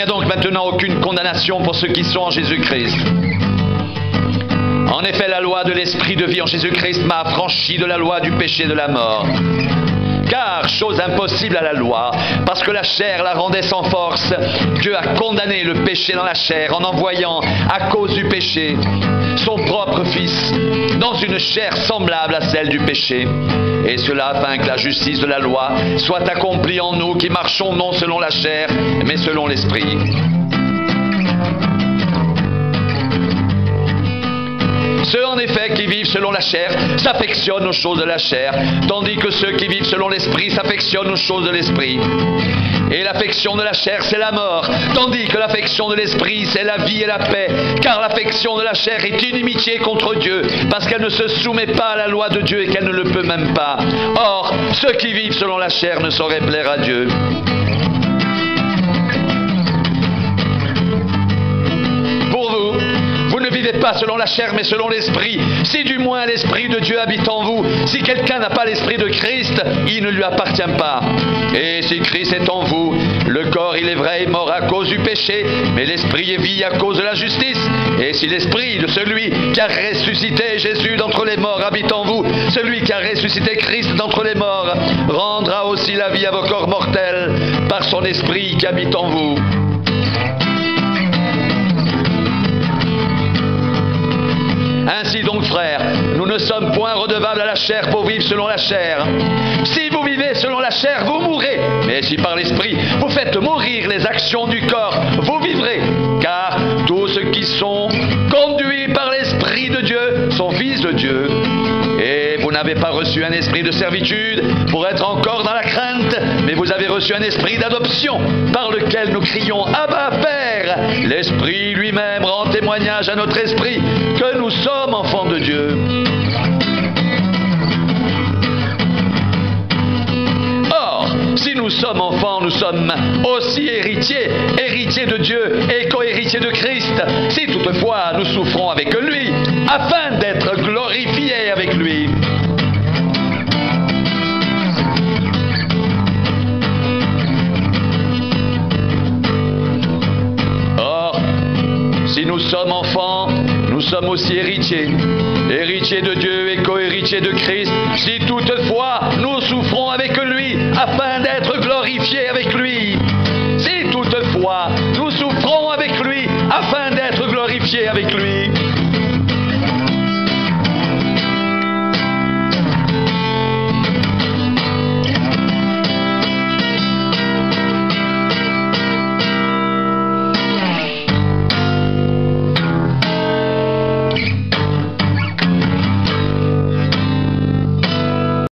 n'y a donc maintenant aucune condamnation pour ceux qui sont en Jésus-Christ. En effet, la loi de l'esprit de vie en Jésus-Christ m'a affranchi de la loi du péché et de la mort. Car, chose impossible à la loi, parce que la chair la rendait sans force, Dieu a condamné le péché dans la chair en envoyant, à cause du péché, son propre Fils dans une chair semblable à celle du péché. Et cela afin que la justice de la loi soit accomplie en nous qui marchons non selon la chair, mais selon l'esprit. Ceux en effet qui vivent selon la chair s'affectionnent aux choses de la chair, tandis que ceux qui vivent selon l'esprit s'affectionnent aux choses de l'esprit. Et l'affection de la chair, c'est la mort, tandis que l'affection de l'esprit, c'est la vie et la paix. Car l'affection de la chair est inimitié contre Dieu, parce qu'elle ne se soumet pas à la loi de Dieu et qu'elle ne le peut même pas. Or, ceux qui vivent selon la chair ne sauraient plaire à Dieu. Ne vivez pas selon la chair, mais selon l'esprit. Si du moins l'esprit de Dieu habite en vous, si quelqu'un n'a pas l'esprit de Christ, il ne lui appartient pas. Et si Christ est en vous, le corps, il est vrai, est mort à cause du péché, mais l'esprit est vie à cause de la justice. Et si l'esprit de celui qui a ressuscité Jésus d'entre les morts habite en vous, celui qui a ressuscité Christ d'entre les morts rendra aussi la vie à vos corps mortels par son esprit qui habite en vous. Ainsi donc, frères, nous ne sommes point redevables à la chair pour vivre selon la chair. Si vous vivez selon la chair, vous mourrez. Mais si par l'esprit, vous faites mourir les actions du corps, vous vivrez. Car tous ceux qui sont conduits par l'esprit de Dieu sont fils de Dieu. Et vous n'avez pas reçu un esprit de servitude pour être encore dans la crainte, mais vous avez reçu un esprit d'adoption par lequel nous crions « Abba, Père !» L'Esprit lui-même rend témoignage à notre esprit que nous sommes enfants de Dieu. Or, si nous sommes enfants, nous sommes aussi héritiers, héritiers de Dieu et co-héritiers de Christ, si toutefois nous souffrons avec lui, afin d'être glorifiés avec lui. Si nous sommes enfants, nous sommes aussi héritiers, héritiers de Dieu et co-héritiers de Christ, si toutefois nous souffrons avec lui, afin d'être glorifiés avec lui. Si toutefois nous souffrons avec lui, afin d'être glorifiés avec lui.